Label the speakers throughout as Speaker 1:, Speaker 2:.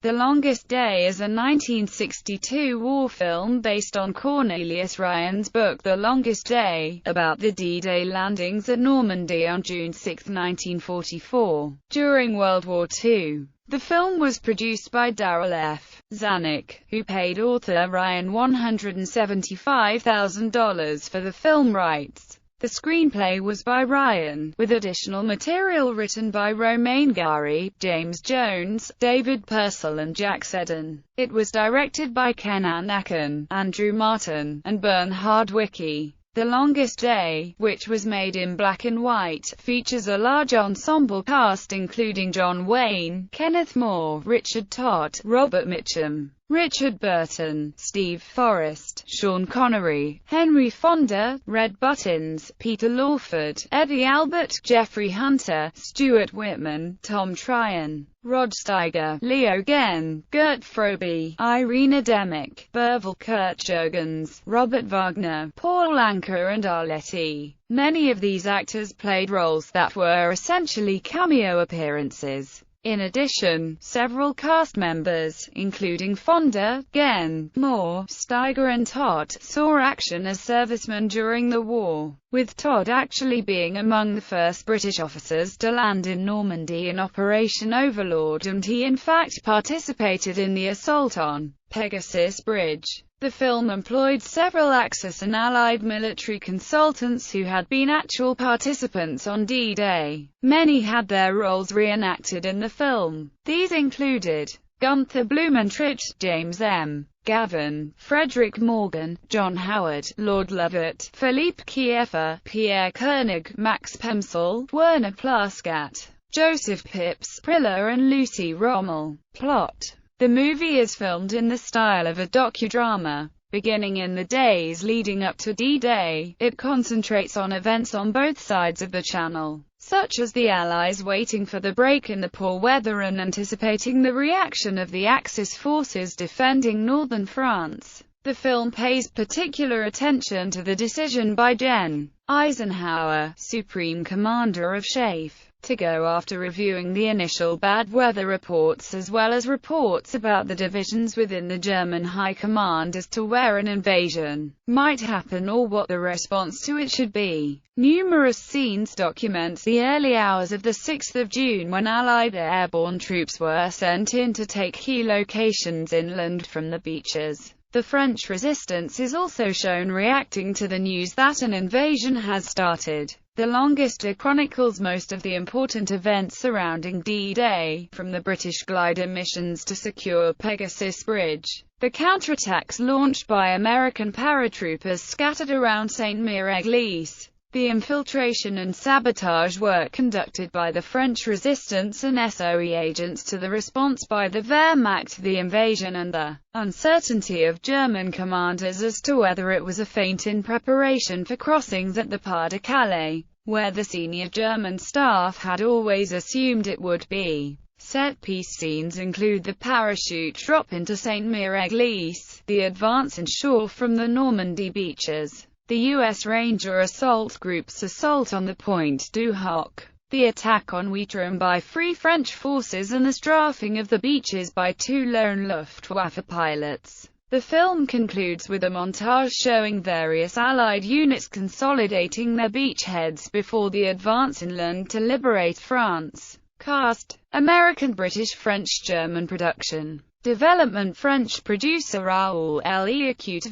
Speaker 1: The Longest Day is a 1962 war film based on Cornelius Ryan's book The Longest Day, about the D-Day landings at Normandy on June 6, 1944, during World War II. The film was produced by Darrell F. Zanuck, who paid author Ryan $175,000 for the film rights. The screenplay was by Ryan, with additional material written by Romain Gary, James Jones, David Purcell and Jack Seddon. It was directed by Kenan Akin, Andrew Martin, and Bernhard Wicki. The Longest Day, which was made in black and white, features a large ensemble cast including John Wayne, Kenneth Moore, Richard Todd, Robert Mitchum, Richard Burton, Steve Forrest, Sean Connery, Henry Fonda, Red Buttons, Peter Lawford, Eddie Albert, Jeffrey Hunter, Stuart Whitman, Tom Tryon, Rod Steiger, Leo Genn, Gert Frobe, Irina Demick, Bervel Kurt-Jurgens, Robert Wagner, Paul Anka and Arletty. Many of these actors played roles that were essentially cameo appearances. In addition, several cast members, including Fonda, Genn, Moore, Steiger and Todd, saw action as servicemen during the war, with Todd actually being among the first British officers to land in Normandy in Operation Overlord, and he in fact participated in the assault on Pegasus Bridge. The film employed several Axis and Allied military consultants who had been actual participants on D-Day. Many had their roles reenacted in the film. These included Gunther Blumentritt, James M. Gavin, Frederick Morgan, John Howard, Lord Lovat, Philippe Kieffer, Pierre Koenig, Max Pemsel, Werner Plaskat, Joseph Pips, Prilla and Lucy Rommel. Plot: the movie is filmed in the style of a docudrama. Beginning in the days leading up to D-Day, it concentrates on events on both sides of the Channel, such as the Allies waiting for the break in the poor weather and anticipating the reaction of the Axis forces defending northern France. The film pays particular attention to the decision by Gen. Eisenhower, Supreme Commander of SHAEF, to go after reviewing the initial bad weather reports as well as reports about the divisions within the German High Command as to where an invasion might happen or what the response to it should be. Numerous scenes document the early hours of the 6th of June when Allied airborne troops were sent in to take key locations inland from the beaches. The French resistance is also shown reacting to the news that an invasion has started. The Longest Day chronicles most of the important events surrounding D-Day, from the British glider missions to secure Pegasus Bridge, the counterattacks launched by American paratroopers scattered around Saint-Mire-Église, the infiltration and sabotage work conducted by the French resistance and SOE agents to the response by the Wehrmacht to the invasion, and the uncertainty of German commanders as to whether it was a feint in preparation for crossings at the Pas de Calais, where the senior German staff had always assumed it would be. Set-piece scenes include the parachute drop into Saint-Mire-Église, the advance inshore from the Normandy beaches, the U.S. Ranger assault group's assault on the Pointe du Hoc, the attack on Outram by Free French forces and the strafing of the beaches by two lone Luftwaffe pilots. The film concludes with a montage showing various Allied units consolidating their beachheads before the advance inland to liberate France. Cast: American, British, French, German production. Development: French producer Raoul Leacute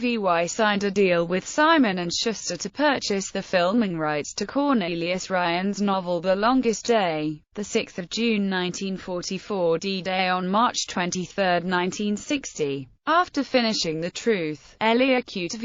Speaker 1: signed a deal with Simon & Schuster to purchase the filming rights to Cornelius Ryan's novel The Longest Day. The 6th of June 1944 D-Day on March 23, 1960. After finishing The Truth, Leacute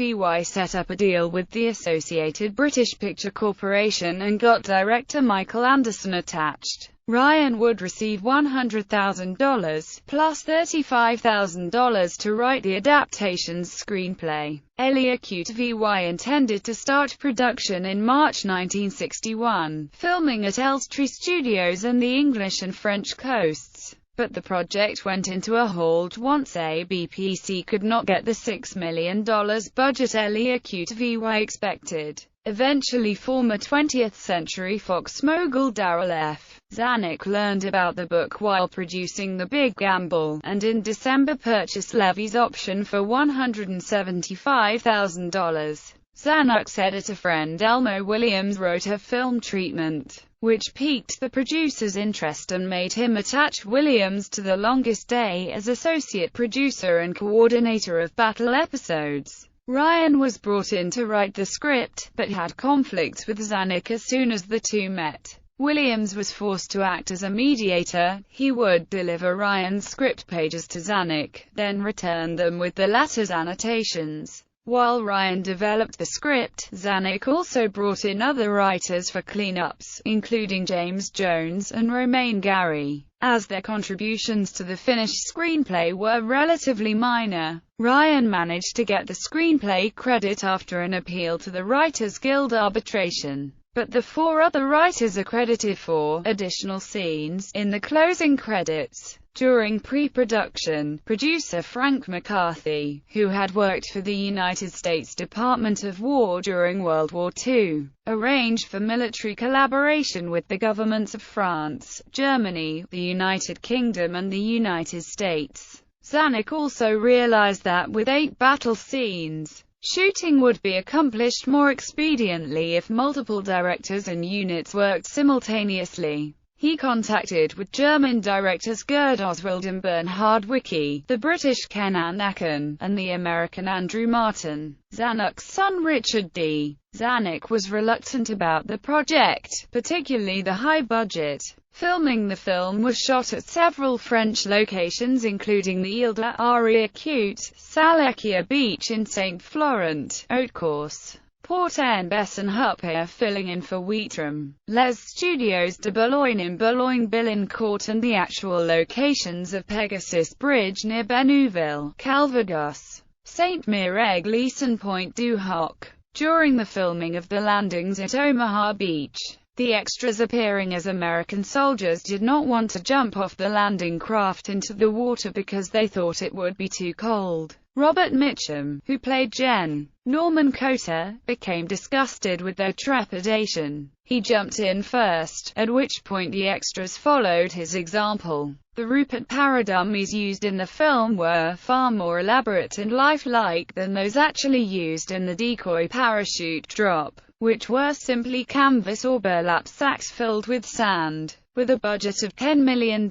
Speaker 1: set up a deal with the Associated British Picture Corporation and got director Michael Anderson attached. Ryan would receive $100,000, plus $35,000 to write the adaptation's screenplay. Leacute intended to start production in March 1961, filming at Elstree Studios and the English and French coasts. But the project went into a hold once ABPC could not get the $6 million budget Leacute expected. Eventually former 20th Century Fox mogul Darryl F. Zanuck learned about the book while producing The Big Gamble, and in December purchased Levy's option for $175,000. Zanuck's editor friend Elmo Williams wrote a film treatment, which piqued the producer's interest and made him attach Williams to The Longest Day as associate producer and coordinator of battle episodes. Ryan was brought in to write the script, but had conflicts with Zanuck as soon as the two met. Williams was forced to act as a mediator. He would deliver Ryan's script pages to Zanuck, then return them with the latter's annotations. While Ryan developed the script, Zanuck also brought in other writers for cleanups, including James Jones and Romain Gary. As their contributions to the finished screenplay were relatively minor, Ryan managed to get the screenplay credit after an appeal to the Writers Guild arbitration. But the four other writers are credited for additional scenes in the closing credits. During pre-production, producer Frank McCarthy, who had worked for the United States Department of War during World War II, arranged for military collaboration with the governments of France, Germany, the United Kingdom and the United States. Zanuck also realized that with 8 battle scenes, shooting would be accomplished more expediently if multiple directors and units worked simultaneously. He contacted with German directors Gerd Oswald and Bernhard Wicki, the British Ken Annakin, and the American Andrew Martin. Zanuck's son Richard D. Zanuck was reluctant about the project, particularly the high budget. Filming the film was shot at several French locations including the Ile d'Arrière-Coute, Salakia Beach in St. Florent, Haute-Corse, Port-en-Besson, Hupper filling in for Wheatram, Les Studios de Boulogne in Boulogne-Billancourt, and the actual locations of Pegasus Bridge near Bénouville, Calvados, Saint-Mère-Église and Pointe du Hoc. During the filming of the landings at Omaha Beach, the extras appearing as American soldiers did not want to jump off the landing craft into the water because they thought it would be too cold. Robert Mitchum, who played Gen. Norman Cotter, became disgusted with their trepidation. He jumped in first, at which point the extras followed his example. The Rupert paradummies used in the film were far more elaborate and lifelike than those actually used in the decoy parachute drop, which were simply canvas or burlap sacks filled with sand. With a budget of $10 million,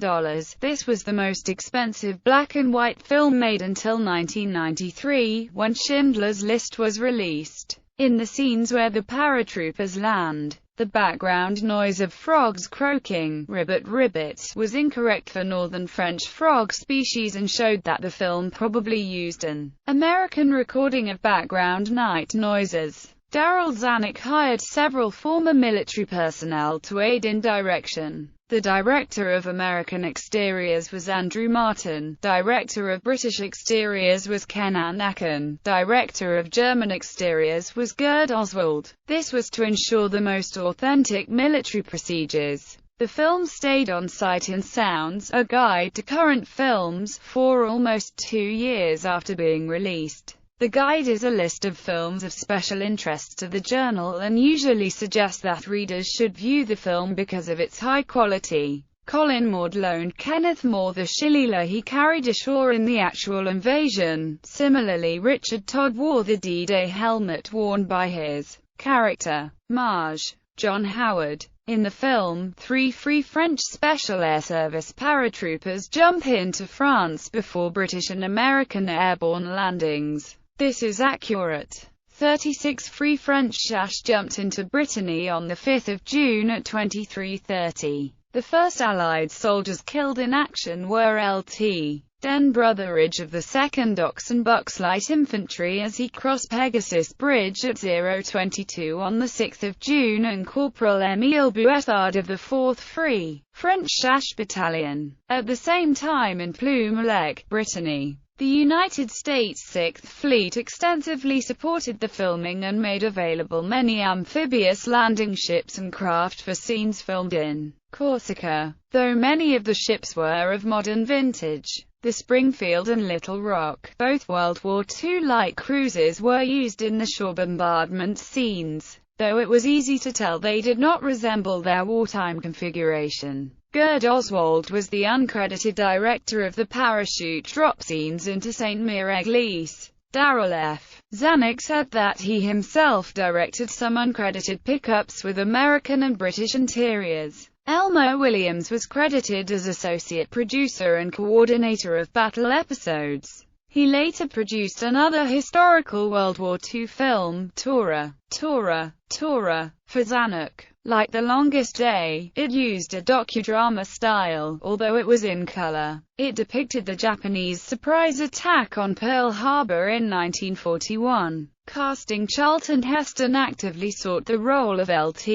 Speaker 1: this was the most expensive black-and-white film made until 1993, when Schindler's List was released. In the scenes where the paratroopers land, the background noise of frogs croaking, ribbit ribbit, was incorrect for northern French frog species and showed that the film probably used an American recording of background night noises. Darryl Zanuck hired several former military personnel to aid in direction. The director of American exteriors was Andrew Martin, director of British exteriors was Ken Annakin, director of German exteriors was Gerd Oswald. This was to ensure the most authentic military procedures. The film stayed on Sight and Sounds, a guide to current films, for almost 2 years after being released. The guide is a list of films of special interest to the journal and usually suggests that readers should view the film because of its high quality. Colin Maud loaned Kenneth More the shillelagh he carried ashore in the actual invasion. Similarly, Richard Todd wore the D-Day helmet worn by his character, Marge. John Howard. In the film, 3 Free French Special Air Service paratroopers jump into France before British and American airborne landings. This is accurate. 36 Free French Chasse jumped into Brittany on 5 June at 23:30. The first Allied soldiers killed in action were Lt. Den Brotheridge of the 2nd Oxon Bucks Light Infantry as he crossed Pegasus Bridge at 0:22 on 6 June and Corporal Émile Bouettard of the 4th Free French Chasse Battalion. At the same time in Plumelec, Brittany, the United States 6th Fleet extensively supported the filming and made available many amphibious landing ships and craft for scenes filmed in Corsica. Though many of the ships were of modern vintage, the Springfield and Little Rock, both World War II light cruisers, were used in the shore bombardment scenes. though it was easy to tell they did not resemble their wartime configuration. Gerd Oswald was the uncredited director of the parachute drop scenes into St. Mirren. Darryl F. Zanuck said that he himself directed some uncredited pickups with American and British interiors. Elmer Williams was credited as associate producer and coordinator of battle episodes. He later produced another historical World War II film, Tora, for Zanuck. Like The Longest Day, it used a docudrama style, although it was in color. It depicted the Japanese surprise attack on Pearl Harbor in 1941. Casting Charlton Heston actively sought the role of Lt.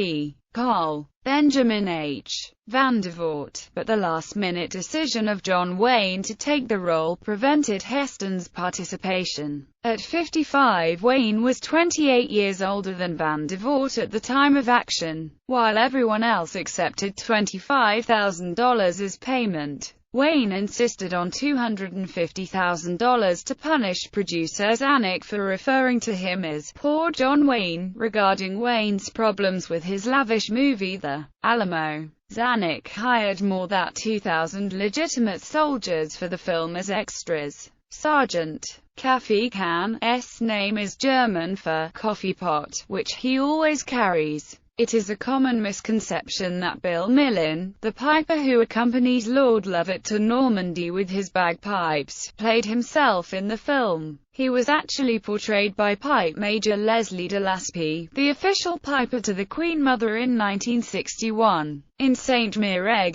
Speaker 1: Col. Benjamin H. Vandervoort, but the last-minute decision of John Wayne to take the role prevented Heston's participation. At 55, Wayne was 28 years older than Vandervoort at the time of action. While everyone else accepted $25,000 as payment, Wayne insisted on $250,000 to punish producer Zanuck for referring to him as "Poor John Wayne" regarding Wayne's problems with his lavish movie The Alamo. Zanuck hired more than 2,000 legitimate soldiers for the film as extras. Sergeant Kaffeekan's name is German for coffee pot, which he always carries. It is a common misconception that Bill Millin, the piper who accompanies Lord Lovat to Normandy with his bagpipes, played himself in the film. He was actually portrayed by Pipe Major Leslie Delaspy, the official piper to the Queen Mother in 1961. In St. Mirren,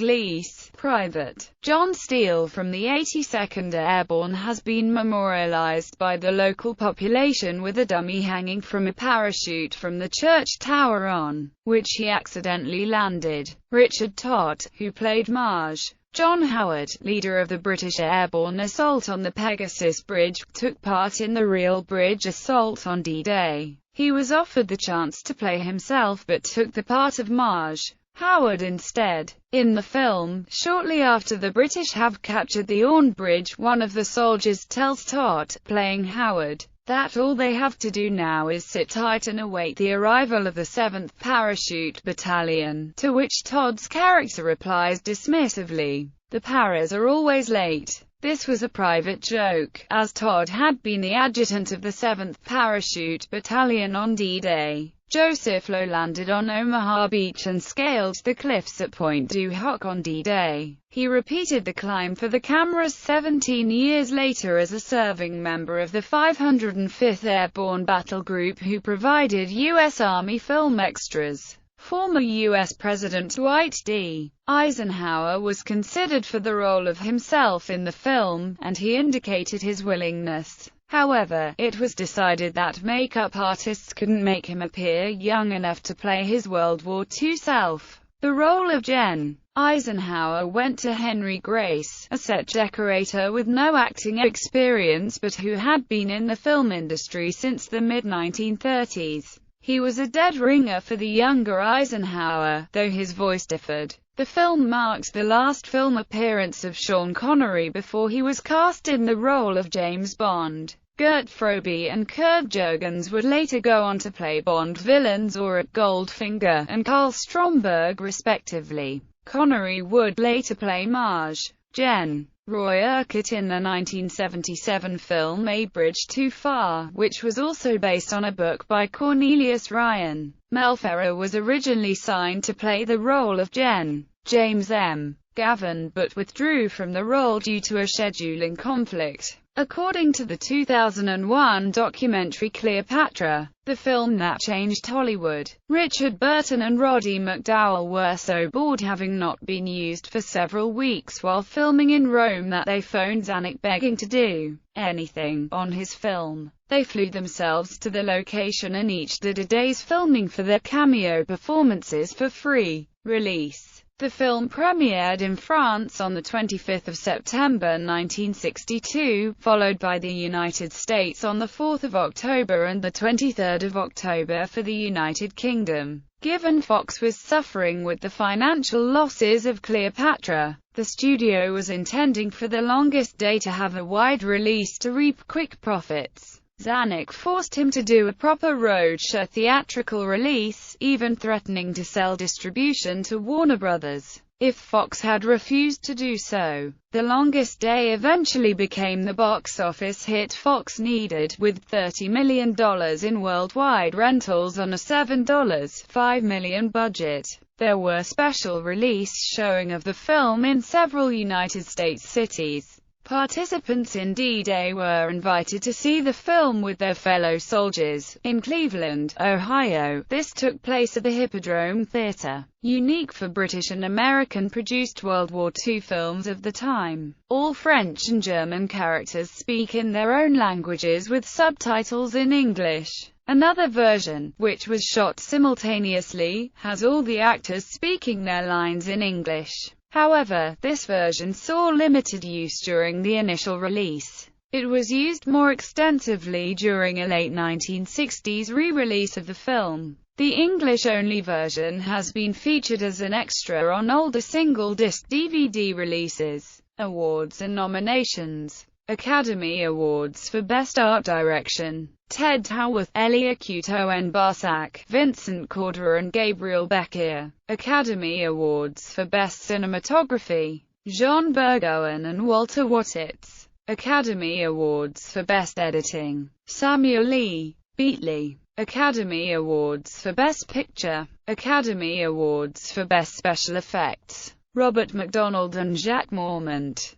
Speaker 1: Private John Steele from the 82nd Airborne has been memorialized by the local population with a dummy hanging from a parachute from the church tower on which he accidentally landed. Richard Todd, who played Marge. John Howard, leader of the British airborne assault on the Pegasus Bridge, took part in the real bridge assault on D-Day. He was offered the chance to play himself but took the part of Marge. Howard instead. In the film, shortly after the British have captured the Orne Bridge, one of the soldiers tells Todd, playing Howard, that all they have to do now is sit tight and await the arrival of the 7th Parachute Battalion, to which Todd's character replies dismissively, "The paras are always late." This was a private joke, as Todd had been the adjutant of the 7th Parachute Battalion on D-Day. Joseph Lowe landed on Omaha Beach and scaled the cliffs at Point du Hoc on D-Day. He repeated the climb for the cameras 17 years later as a serving member of the 505th Airborne Battle Group who provided U.S. Army film extras. Former U.S. President Dwight D. Eisenhower was considered for the role of himself in the film, and he indicated his willingness. However, it was decided that makeup artists couldn't make him appear young enough to play his World War II self. The role of Jen. Eisenhower went to Henry Grace, a set decorator with no acting experience but who had been in the film industry since the mid-1930s. He was a dead ringer for the younger Eisenhower, though his voice differed. The film marked the last film appearance of Sean Connery before he was cast in the role of James Bond. Gert Frobe and Kurt Jurgens would later go on to play Bond villains Auric Goldfinger and Karl Stromberg respectively. Connery would later play Marge. Jen. Roy Urquhart in the 1977 film A Bridge Too Far, which was also based on a book by Cornelius Ryan. Mel Ferrer was originally signed to play the role of Jen. James M. Gavin, but withdrew from the role due to a scheduling conflict. According to the 2001 documentary Cleopatra, the film that changed Hollywood, Richard Burton and Roddy McDowall were so bored having not been used for several weeks while filming in Rome that they phoned Zanuck begging to do anything on his film. They flew themselves to the location and each did a day's filming for their cameo performances for free. Release. The film premiered in France on the 25th of September 1962, followed by the United States on the 4th of October and the 23rd of October for the United Kingdom. Given Fox was suffering with the financial losses of Cleopatra, the studio was intending for The Longest Day to have a wide release to reap quick profits. Zanuck forced him to do a proper roadshow theatrical release, even threatening to sell distribution to Warner Brothers if Fox had refused to do so. The Longest Day eventually became the box office hit Fox needed, with $30 million in worldwide rentals on a $7.5 million budget. There were special release showing of the film in several United States cities. Participants in D-Day were invited to see the film with their fellow soldiers. In Cleveland, Ohio, this took place at the Hippodrome Theater, unique for British and American-produced World War II films of the time. All French and German characters speak in their own languages with subtitles in English. Another version, which was shot simultaneously, has all the actors speaking their lines in English. However, this version saw limited use during the initial release. It was used more extensively during a late 1960s re-release of the film. The English-only version has been featured as an extra on older single-disc DVD releases. Awards and nominations. Academy Awards for Best Art Direction: Ted Howarth, Elia Kutoen Barsak, Vincent Corder and Gabriel Becker. Academy Awards for Best Cinematography: Jean Burgoyne and Walter Watitz. Academy Awards for Best Editing: Samuel Lee Beatley. Academy Awards for Best Picture. Academy Awards for Best Special Effects: Robert MacDonald and Jacques Mormont.